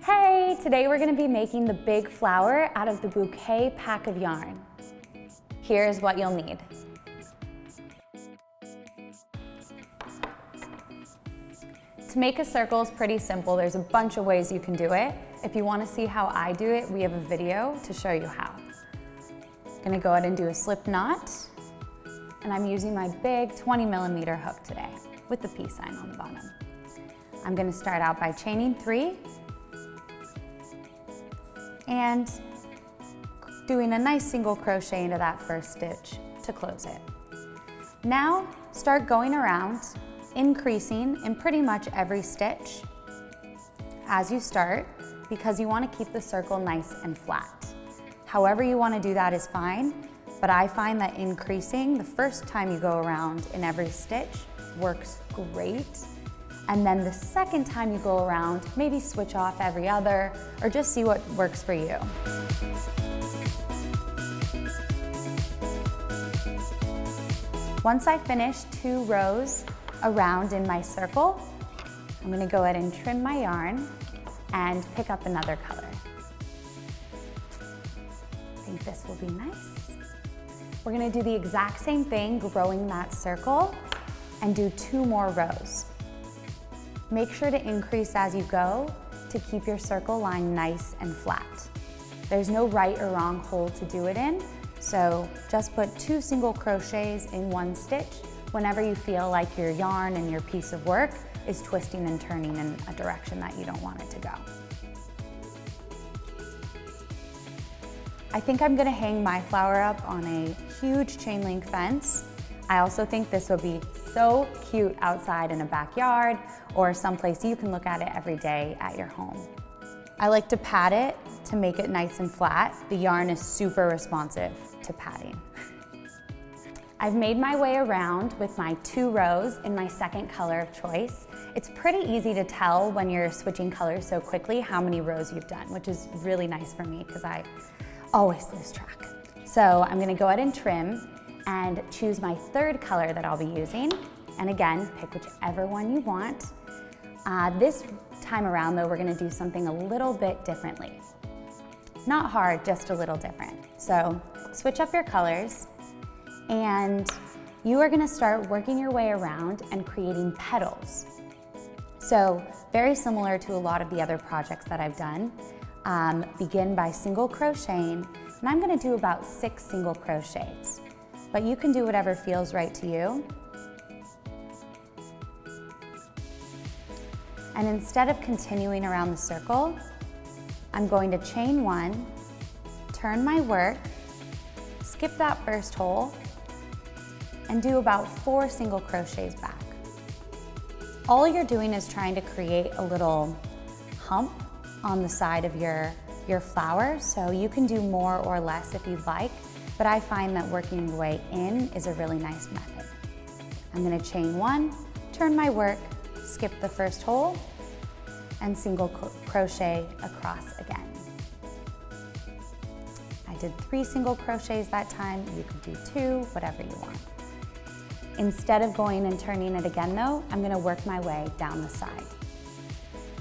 Hey, today we're gonna be making the big flower out of the bouquet pack of yarn. Here's what you'll need. To make a circle is pretty simple. There's a bunch of ways you can do it. If you wanna see how I do it, we have a video to show you how. I'm gonna go ahead and do a slip knot, and I'm using my big 20mm hook today with the peace sign on the bottom. I'm gonna start out by chaining 3 and doing a nice single crochet into that first stitch to close it. Now, start going around, increasing in pretty much every stitch as you start, because you want to keep the circle nice and flat. However you want to do that is fine, but I find that increasing the first time you go around in every stitch works great. And then the second time you go around, maybe switch off every other, or just see what works for you. Once I finish 2 rows around in my circle, I'm gonna go ahead and trim my yarn and pick up another color. I think this will be nice. We're gonna do the exact same thing, growing that circle, and do 2 more rows. Make sure to increase as you go to keep your circle line nice and flat. There's no right or wrong hole to do it in, so just put 2 single crochets in 1 stitch whenever you feel like your yarn and your piece of work is twisting and turning in a direction that you don't want it to go. I think I'm gonna hang my flower up on a huge chain link fence. I also think this would be so cute outside in a backyard or someplace you can look at it every day at your home. I like to pat it to make it nice and flat. The yarn is super responsive to patting. I've made my way around with my 2 rows in my second color of choice. It's pretty easy to tell when you're switching colors so quickly how many rows you've done, which is really nice for me because I always lose track. So I'm gonna go ahead and trim and choose my 3rd color that I'll be using. And again, pick whichever one you want. This time around though, we're gonna do something a little bit differently. Not hard, just a little different. So switch up your colors, and you are gonna start working your way around and creating petals. So very similar to a lot of the other projects that I've done. Begin by single crocheting, and I'm gonna do about 6 single crochets, but you can do whatever feels right to you. And instead of continuing around the circle, I'm going to chain 1, turn my work, skip that first hole, and do about 4 single crochets back. All you're doing is trying to create a little hump on the side of your flower, so you can do more or less if you'd like, but I find that working your way in is a really nice method. I'm gonna chain 1, turn my work, skip the first hole, and single crochet across again. I did 3 single crochets that time. You could do 2, whatever you want. Instead of going and turning it again though, I'm gonna work my way down the side.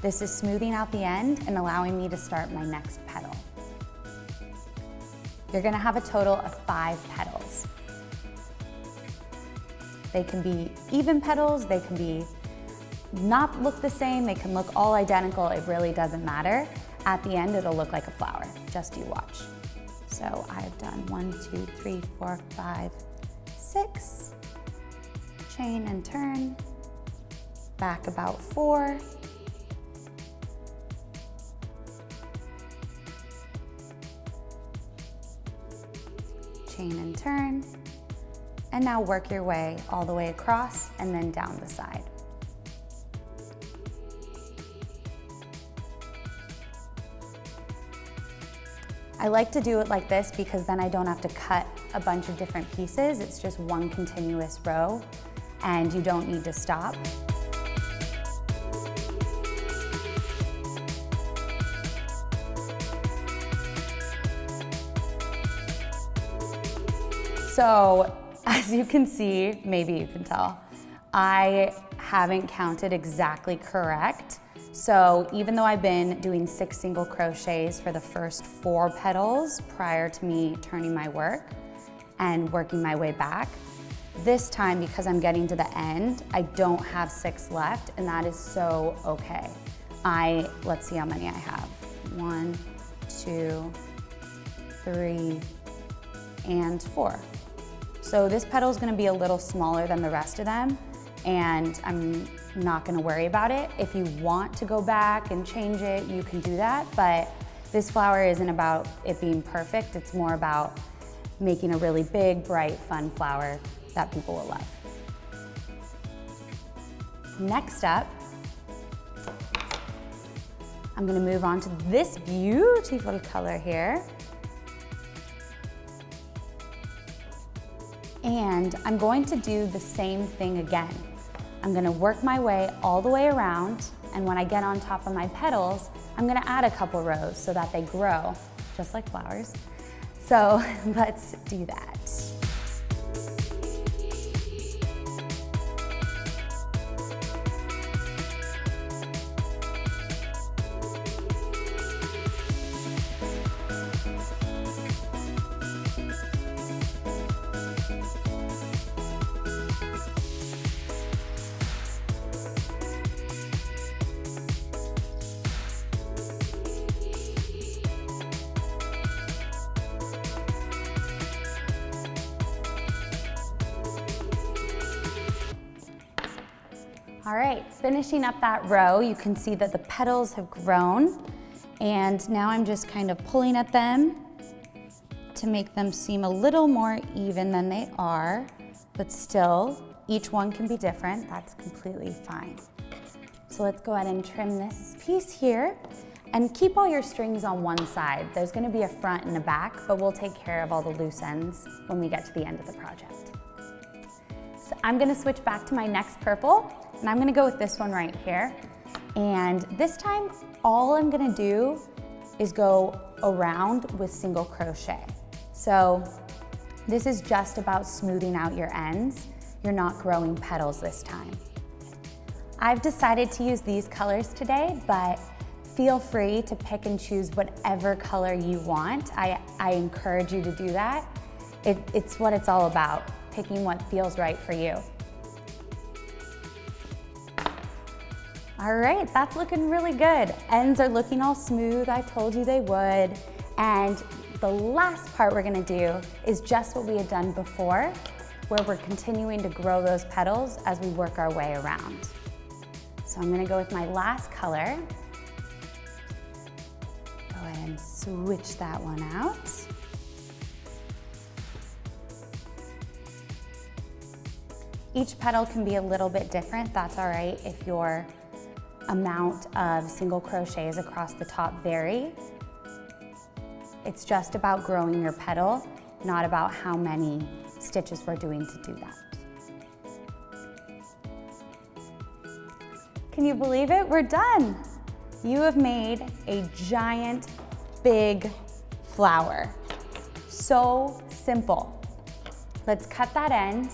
This is smoothing out the end and allowing me to start my next petal. You're gonna have a total of 5 petals. They can be even petals, they can be not look the same, they can look all identical, it really doesn't matter. At the end, it'll look like a flower, just you watch. So I've done 1, 2, 3, 4, 5, 6, chain and turn, back about 4, chain and turn, and now work your way all the way across and then down the side. I like to do it like this because then I don't have to cut a bunch of different pieces. It's just one continuous row and you don't need to stop. So as you can see, maybe you can tell, I haven't counted exactly correct. So even though I've been doing 6 single crochets for the first 4 petals prior to me turning my work and working my way back, this time, because I'm getting to the end, I don't have 6 left, and that is so okay. Let's see how many I have. 1, 2, 3, and 4. So this petal is gonna be a little smaller than the rest of them, and I'm not gonna worry about it. If you want to go back and change it, you can do that, but this flower isn't about it being perfect, it's more about making a really big, bright, fun flower that people will love. Next up, I'm gonna move on to this beautiful color here. And I'm going to do the same thing again. I'm gonna work my way all the way around, and when I get on top of my petals, I'm gonna add a couple rows so that they grow, just like flowers. So let's do that. All right, finishing up that row, you can see that the petals have grown, and now I'm just kind of pulling at them to make them seem a little more even than they are, but still, each one can be different. That's completely fine. So let's go ahead and trim this piece here, and keep all your strings on one side. There's gonna be a front and a back, but we'll take care of all the loose ends when we get to the end of the project. So I'm gonna switch back to my next purple, and I'm gonna go with this one right here. And this time, all I'm gonna do is go around with single crochet. So this is just about smoothing out your ends. You're not growing petals this time. I've decided to use these colors today, but feel free to pick and choose whatever color you want. I encourage you to do that. It's what it's all about, picking what feels right for you. All right, that's looking really good. Ends are looking all smooth. I told you they would. And the last part we're gonna do is just what we had done before, where we're continuing to grow those petals as we work our way around. So I'm gonna go with my last color. Go ahead and switch that one out. Each petal can be a little bit different. That's all right if your amount of single crochets across the top vary. It's just about growing your petal, not about how many stitches we're doing to do that. Can you believe it? We're done. You have made a giant, big flower. So simple. Let's cut that end.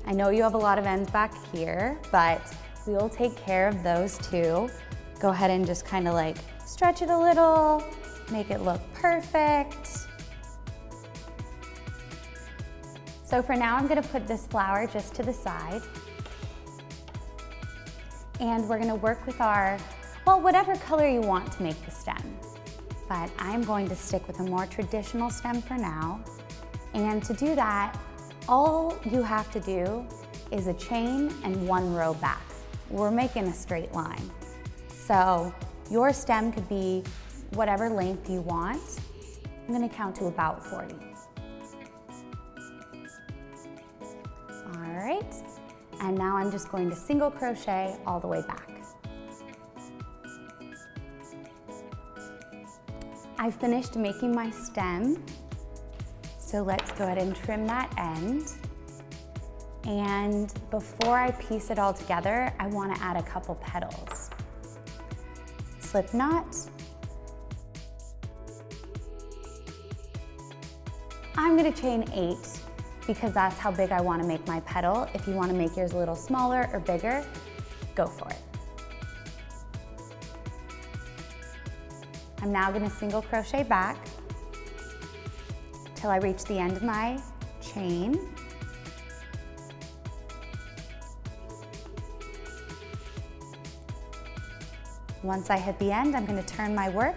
I know you have a lot of ends back here, but we will take care of those too. Go ahead and just kind of like stretch it a little, make it look perfect. So for now, I'm gonna put this flower just to the side. And we're gonna work with whatever color you want to make the stem. But I'm going to stick with a more traditional stem for now. And to do that, all you have to do is a chain and 1 row back. We're making a straight line. So your stem could be whatever length you want. I'm gonna count to about 40. All right, and now I'm just going to single crochet all the way back. I finished making my stem. So let's go ahead and trim that end. And before I piece it all together, I want to add a couple petals. Slip knot. I'm going to chain 8 because that's how big I want to make my petal. If you want to make yours a little smaller or bigger, I'm now going to single crochet back till I reach the end of my chain. Once I hit the end, I'm going to turn my work,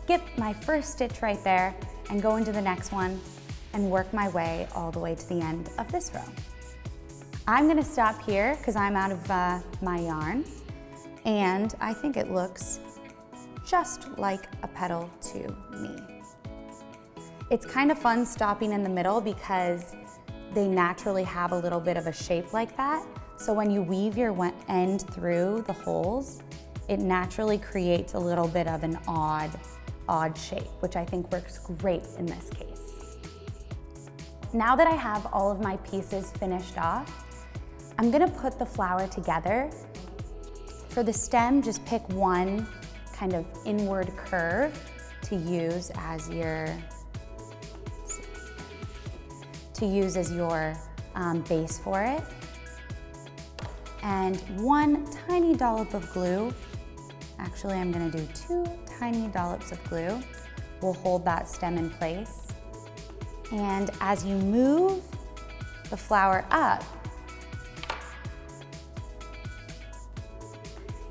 skip my first stitch right there, and go into the next one and work my way all the way to the end of this row. I'm going to stop here because I'm out of my yarn, and I think it looks just like a petal to me. It's kind of fun stopping in the middle because they naturally have a little bit of a shape like that. So when you weave your end through the holes, it naturally creates a little bit of an odd shape, which I think works great in this case. Now that I have all of my pieces finished off, I'm gonna put the flower together. For the stem, just pick one kind of inward curve to use as your base for it. And one tiny dollop of glue, actually I'm gonna do 2 tiny dollops of glue, will hold that stem in place. And as you move the flower up,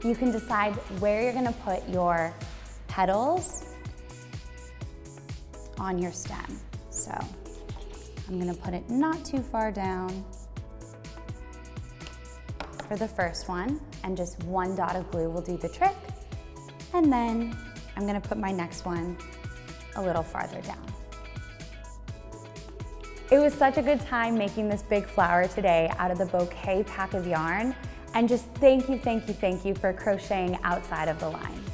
you can decide where you're gonna put your petals on your stem. So I'm gonna put it not too far down for the first one, and just 1 dot of glue will do the trick. And then I'm gonna put my next one a little farther down. It was such a good time making this big flower today out of the bouquet pack of yarn. And just thank you for crocheting outside of the lines.